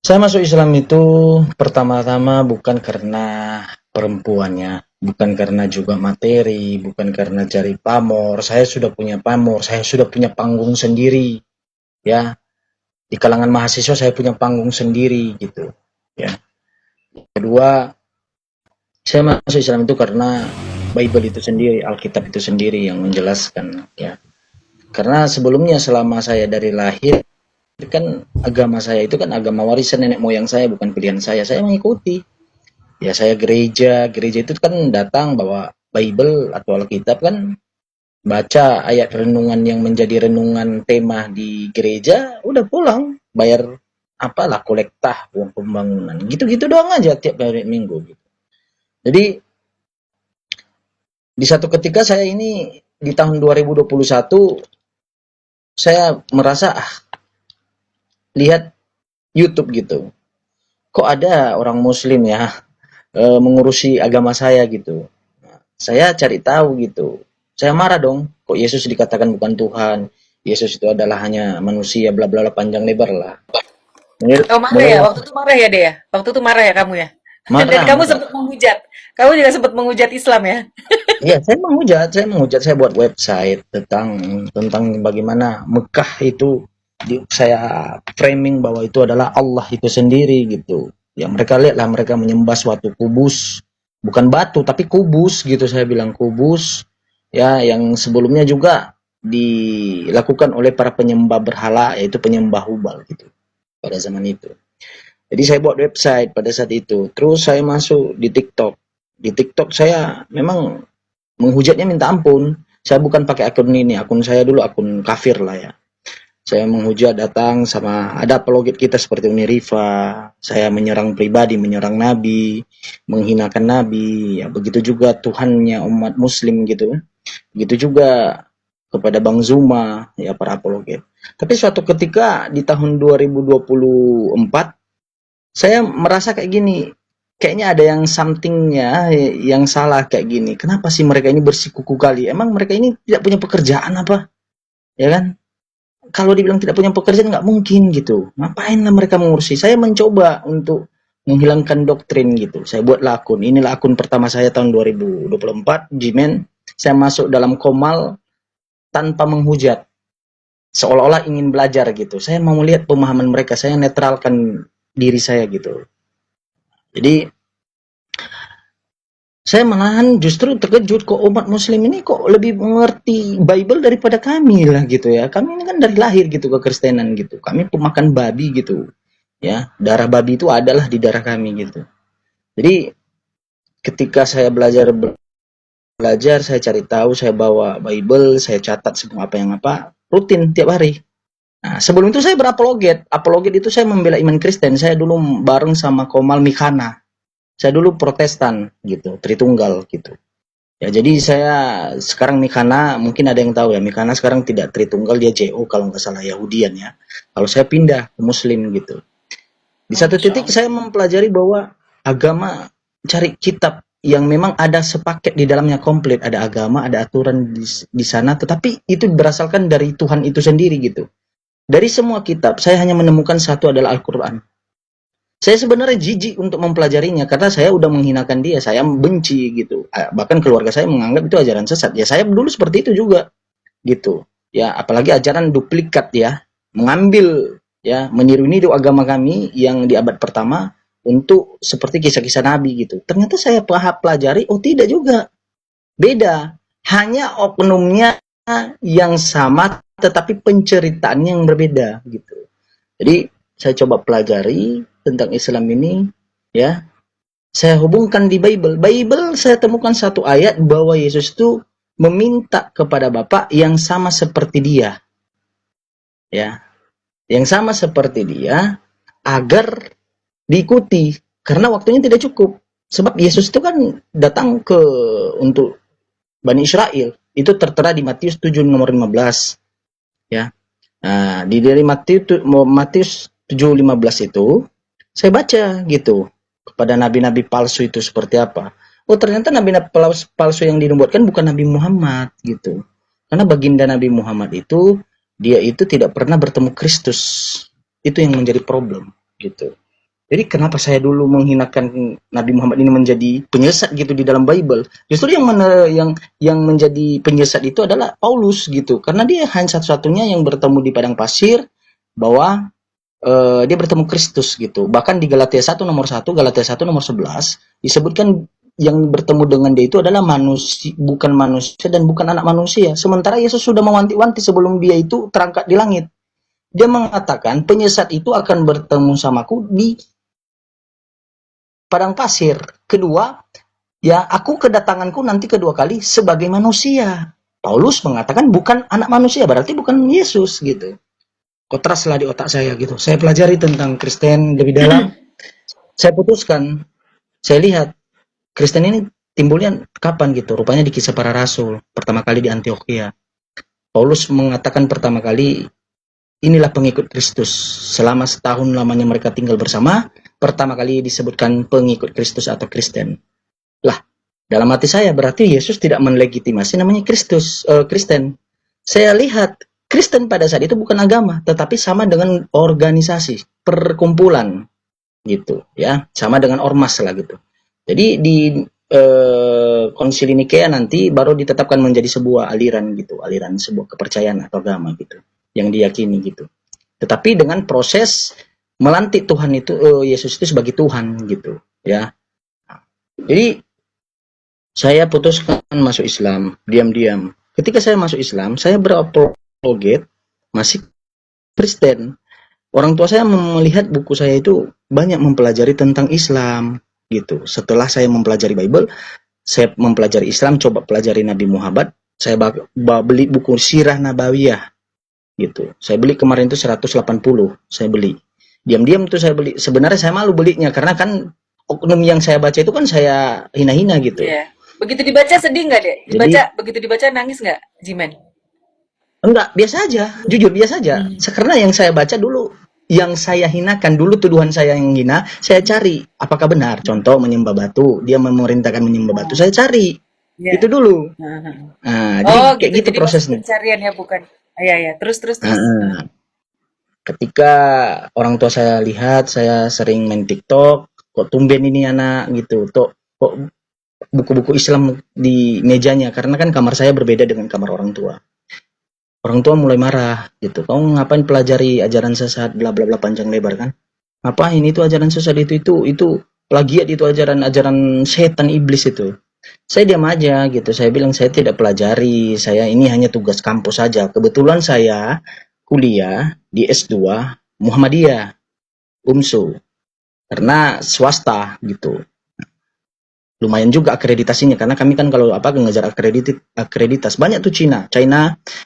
Saya masuk Islam itu pertama-tama bukan karena perempuannya, bukan karena juga materi, bukan karena cari pamor. Saya sudah punya pamor, saya sudah punya panggung sendiri, ya. Di kalangan mahasiswa saya punya panggung sendiri gitu, ya. Kedua, saya masuk Islam itu karena Bible itu sendiri, Alkitab itu sendiri yang menjelaskan, ya. Karena sebelumnya selama saya dari lahir kan agama saya itu kan agama warisan nenek moyang saya, bukan pilihan saya. Saya mengikuti. Ya saya gereja, gereja itu kan datang bawa Bible atau Alkitab kan, baca ayat renungan yang menjadi renungan tema di gereja, udah pulang, bayar apalah kolektah uang pembangunan. Gitu-gitu doang aja tiap hari minggu gitu. Jadi di satu ketika saya ini di tahun 2021 saya merasa lihat YouTube gitu. Kok ada orang muslim ya mengurusi agama saya gitu. Saya cari tahu gitu. Saya marah dong, kok Yesus dikatakan bukan Tuhan. Yesus itu adalah hanya manusia, bla bla bla panjang lebar lah. Mulai, Oh marah ya, mulailah waktu itu marah ya deh ya? Waktu itu marah ya kamu ya? Dan marah, kamu marah. sempat menghujat. Kamu juga sempat menghujat Islam ya? Iya, saya buat website tentang tentang bagaimana Mekah itu saya framing bahwa itu adalah Allah itu sendiri gitu. Ya mereka lihatlah mereka menyembah suatu kubus, bukan batu tapi kubus gitu, saya bilang kubus ya, yang sebelumnya juga dilakukan oleh para penyembah berhala, yaitu penyembah Hubal gitu pada zaman itu. Jadi saya buat website pada saat itu. Terus saya masuk di TikTok. Di TikTok saya memang menghujatnya minta ampun. Saya bukan pakai akun ini, akun saya dulu akun kafir lah ya. Saya menghujat datang sama ada apologet kita seperti Unirifa. Saya menyerang pribadi, menyerang Nabi, menghinakan Nabi. Ya begitu juga Tuhannya umat Muslim gitu. Begitu juga kepada Bang Zuma, ya para apologet. Tapi suatu ketika di tahun 2024 saya merasa kayak gini, kayaknya ada yang somethingnya yang salah kayak gini. Kenapa sih mereka ini bersikuku kali? Emang mereka ini tidak punya pekerjaan apa? Ya kan? Kalau dibilang tidak punya pekerjaan nggak mungkin gitu. Ngapain lah mereka mengurusi? Saya mencoba untuk menghilangkan doktrin gitu. Saya buatlah akun. Inilah akun pertama saya tahun 2024, Gmail. Saya masuk dalam komal tanpa menghujat. Seolah-olah ingin belajar gitu. Saya mau melihat pemahaman mereka. Saya netralkan diri saya gitu. Jadi saya malahan justru terkejut kok umat muslim ini kok lebih mengerti Bible daripada kami lah gitu ya. Kami ini kan dari lahir gitu ke Kristenan gitu. Kami pemakan babi gitu. Ya, darah babi itu adalah di darah kami gitu. Jadi ketika saya belajar, saya cari tahu, saya bawa Bible, saya catat semua apa yang apa, rutin tiap hari. Nah, sebelum itu saya berapologet. Apologet itu saya membela iman Kristen. Saya dulu bareng sama Komal Mikana. Saya dulu Protestan gitu, Tritunggal gitu. Ya, jadi saya sekarang Mikana, mungkin ada yang tahu ya, Mikana sekarang tidak Tritunggal, dia JO kalau nggak salah, Yahudian ya. Kalau saya pindah ke Muslim gitu. Di Oh, satu Masya titik Allah. saya mempelajari bahwa agama, cari kitab yang memang ada sepaket di dalamnya komplit, ada agama, ada aturan di sana, tetapi itu berasalkan dari Tuhan itu sendiri gitu. Dari semua kitab, saya hanya menemukan satu adalah Al-Quran. Saya sebenarnya jijik untuk mempelajarinya karena saya udah menghinakan dia, saya benci gitu. Bahkan keluarga saya menganggap itu ajaran sesat. Ya saya dulu seperti itu juga gitu. Ya apalagi ajaran duplikat ya, mengambil ya, meniru-niru agama kami yang di abad pertama untuk seperti kisah-kisah Nabi gitu. Ternyata saya pelajari, oh tidak juga. Beda. Hanya oknumnya yang sama tetapi penceritaannya yang berbeda gitu. Jadi saya coba pelajari tentang Islam ini ya. Saya hubungkan di Bible. Bible saya temukan satu ayat bahwa Yesus itu meminta kepada Bapa yang sama seperti dia ya. Yang sama seperti dia agar diikuti karena waktunya tidak cukup. Sebab Yesus itu kan datang ke untuk Bani Israel. Itu tertera di Matius 7 nomor 15 ya. Nah, di dari Matius 7:15 itu saya baca gitu kepada nabi-nabi palsu itu seperti apa. Oh, ternyata nabi-nabi palsu yang dinubuatkan bukan Nabi Muhammad gitu. Karena baginda Nabi Muhammad itu dia itu tidak pernah bertemu Kristus. Itu yang menjadi problem gitu. Jadi kenapa saya dulu menghinakan Nabi Muhammad ini menjadi penyesat gitu di dalam Bible? Justru yang menjadi penyesat itu adalah Paulus gitu, karena dia hanya satu-satunya yang bertemu di padang pasir bahwa dia bertemu Kristus gitu. Bahkan di Galatia 1 nomor 1, Galatia 1 nomor 11 disebutkan yang bertemu dengan dia itu adalah manusia, bukan manusia dan bukan anak manusia. Sementara Yesus sudah mewanti-wanti sebelum dia itu terangkat di langit. Dia mengatakan penyesat itu akan bertemu samaku di padang pasir. Kedua, ya aku kedatanganku nanti kedua kali sebagai manusia. Paulus mengatakan bukan anak manusia, berarti bukan Yesus gitu. Kontras lah di otak saya gitu. Saya pelajari tentang Kristen lebih dalam. Saya putuskan, saya lihat Kristen ini timbulnya kapan gitu. Rupanya di Kisah Para Rasul, pertama kali di Antioquia. Paulus mengatakan pertama kali, inilah pengikut Kristus. Selama setahun lamanya mereka tinggal bersama, pertama kali disebutkan pengikut Kristus atau Kristen. Lah, dalam hati saya berarti Yesus tidak melegitimasi namanya Kristen. Saya lihat Kristen pada saat itu bukan agama, tetapi sama dengan organisasi, perkumpulan gitu, ya, sama dengan ormas lah gitu. Jadi di Konsili Nikea nanti baru ditetapkan menjadi sebuah aliran gitu, aliran sebuah kepercayaan atau agama gitu, yang diyakini gitu. Tetapi dengan proses melantik Tuhan itu, Yesus itu sebagai Tuhan gitu, ya. Jadi saya putuskan masuk Islam, diam-diam. Ketika saya masuk Islam, saya berapologet masih Kristen. Orang tua saya melihat buku saya itu banyak mempelajari tentang Islam gitu. Setelah saya mempelajari Bible, saya mempelajari Islam, coba pelajari Nabi Muhammad, saya beli buku Sirah Nabawiyah gitu. Saya beli kemarin itu 180, saya beli. Diam-diam tuh saya beli. Sebenarnya saya malu belinya karena kan oknum yang saya baca itu kan saya hina-hina gitu. Iya. Begitu dibaca sedih nggak, Dek? Begitu dibaca nangis nggak, Jimen? Enggak, biasa aja, jujur biasa aja. Karena yang saya baca dulu, yang saya hinakan dulu, tuduhan saya yang hina, saya cari apakah benar. Contoh menyembah batu, dia memerintahkan menyembah batu, saya cari. Itu dulu. Nah, jadi kayak gitu jadi prosesnya. pencarian ya, bukan? Iya. Terus. Ketika orang tua saya lihat saya sering main TikTok, kok tumben ini anak gitu, kok buku-buku Islam di mejanya, karena kan kamar saya berbeda dengan kamar orang tua. Orang tua mulai marah gitu. Kamu ngapain pelajari ajaran sesat bla bla bla panjang lebar kan? Ngapain itu ajaran sesat itu plagiat, itu ajaran setan iblis itu. Saya diam aja gitu. Saya bilang saya tidak pelajari. Saya ini hanya tugas kampus saja. Kebetulan saya kuliah di S2 Muhammadiyah UMSU. Karena swasta gitu. Lumayan juga akreditasinya karena kami kan kalau ngejar akreditas banyak tuh China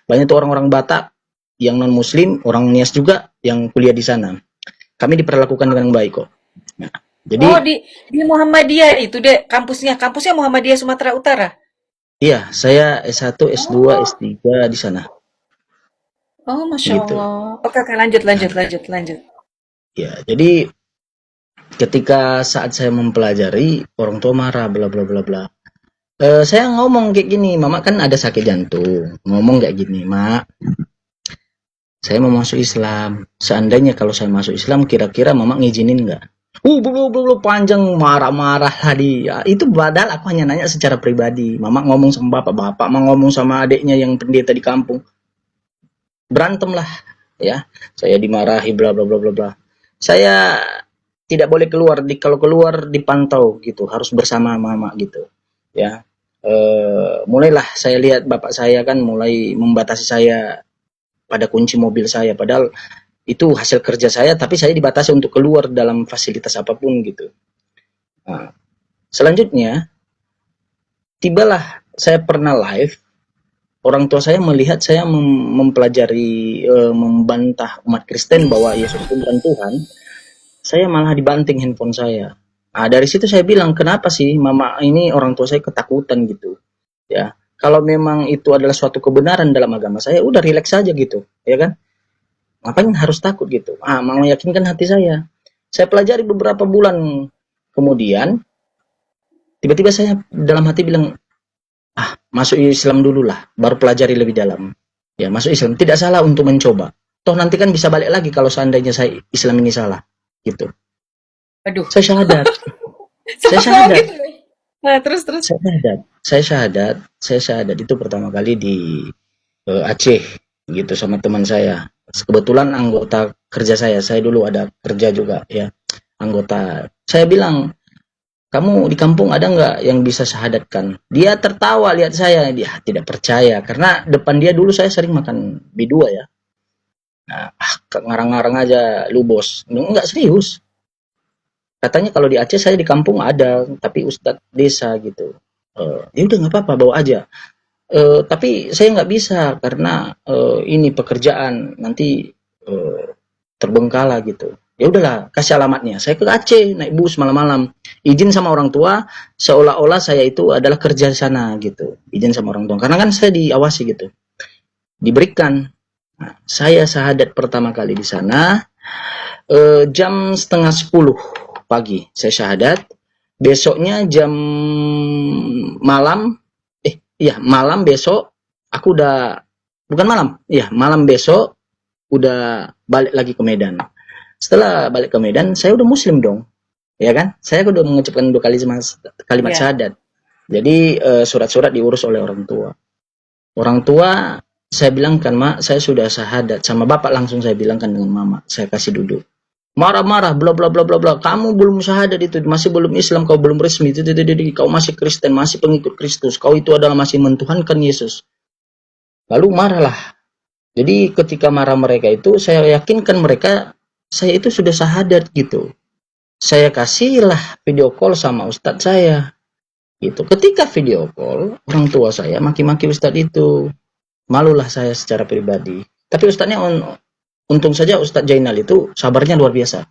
banyak tuh orang-orang Batak yang non Muslim, orang Nias juga yang kuliah di sana. Kami diperlakukan dengan baik kok. Nah, jadi di Muhammadiyah itu, Dek, kampusnya Muhammadiyah Sumatera Utara. Iya, saya S1, S2, S3 di sana. Oh, Masya Gitu. Allah. Oke, lanjut. Ya, jadi ketika saat saya mempelajari, orang tua marah, bla bla bla bla. Saya ngomong kayak gini, Mama kan ada sakit jantung. Ngomong kayak gini, Mak, saya mau masuk Islam. Seandainya kalau saya masuk Islam, kira-kira Mama ngizinin nggak? Belum panjang marah-marah tadi. Ya, itu padahal aku hanya nanya secara pribadi. Mama ngomong sama bapak mau ngomong sama adiknya yang pendeta di kampung. Berantem lah, ya. Saya dimarahi, bla bla bla bla bla. Saya tidak boleh keluar, kalau keluar dipantau gitu, harus bersama mama gitu, ya. Mulailah saya lihat bapak saya kan mulai membatasi saya pada kunci mobil saya, padahal itu hasil kerja saya, tapi saya dibatasi untuk keluar dalam fasilitas apapun gitu. Nah, selanjutnya tibalah saya pernah live, orang tua saya melihat saya mempelajari, membantah umat Kristen bahwa Yesus itu bukan Tuhan. Saya malah dibanting handphone saya. Nah, dari situ saya bilang, kenapa sih mama ini orang tua saya ketakutan gitu, ya. Kalau memang itu adalah suatu kebenaran dalam agama saya, udah rileks saja gitu, ya kan? Ngapain harus takut gitu? Mau meyakinkan hati saya. Saya pelajari beberapa bulan, kemudian tiba-tiba saya dalam hati bilang, masuk Islam dulu lah, baru pelajari lebih dalam. Ya, masuk Islam tidak salah untuk mencoba. Toh nanti kan bisa balik lagi kalau seandainya saya Islam ini salah, gitu. Aduh, Saya syahadat, saya sempat ngomong syahadat, gitu. Nah, terus. saya syahadat itu pertama kali di Aceh gitu sama teman saya. Kebetulan anggota kerja saya dulu ada kerja juga ya, anggota. Saya bilang, kamu di kampung ada nggak yang bisa syahadatkan? Dia tertawa lihat saya, dia tidak percaya karena depan dia dulu saya sering makan B2 ya. Nah, ngarang-ngarang aja lu bos. Enggak serius. Katanya kalau di Aceh saya di kampung ada, tapi ustadz desa gitu. Ya udah nggak apa-apa bawa aja. Tapi saya nggak bisa karena ini pekerjaan nanti eh, terbengkalai gitu. Ya udahlah, kasih alamatnya. Saya ke Aceh naik bus malam-malam. Izin sama orang tua, seolah-olah saya itu adalah kerja di sana gitu. Izin sama orang tua. Karena kan saya diawasi gitu. Diberikan. Nah, saya syahadat pertama kali di sana jam setengah 10 pagi. Saya syahadat. Besoknya jam malam, iya malam besok aku udah bukan malam, iya malam besok udah balik lagi ke Medan. Setelah balik ke Medan, saya udah muslim dong, ya kan? Saya udah mengucapkan 2 kalimat Ya. syahadat. Jadi surat-surat diurus oleh orang tua. Orang tua saya bilangkan, mak, saya sudah syahadat. Sama bapak langsung saya bilangkan dengan mama. Saya kasih duduk. Marah-marah, bla bla bla bla bla. Kamu belum syahadat itu, masih belum Islam, kau belum resmi. Kau masih Kristen, masih pengikut Kristus. Kau itu adalah masih mentuhankan Yesus. Lalu marahlah. Jadi ketika marah mereka itu, saya yakinkan mereka, saya itu sudah syahadat gitu. Saya kasihlah video call sama ustadz saya gitu. Ketika video call, orang tua saya maki-maki ustadz itu. Malulah saya secara pribadi. Tapi ustadznya untung saja Ustadz Jainal itu sabarnya luar biasa.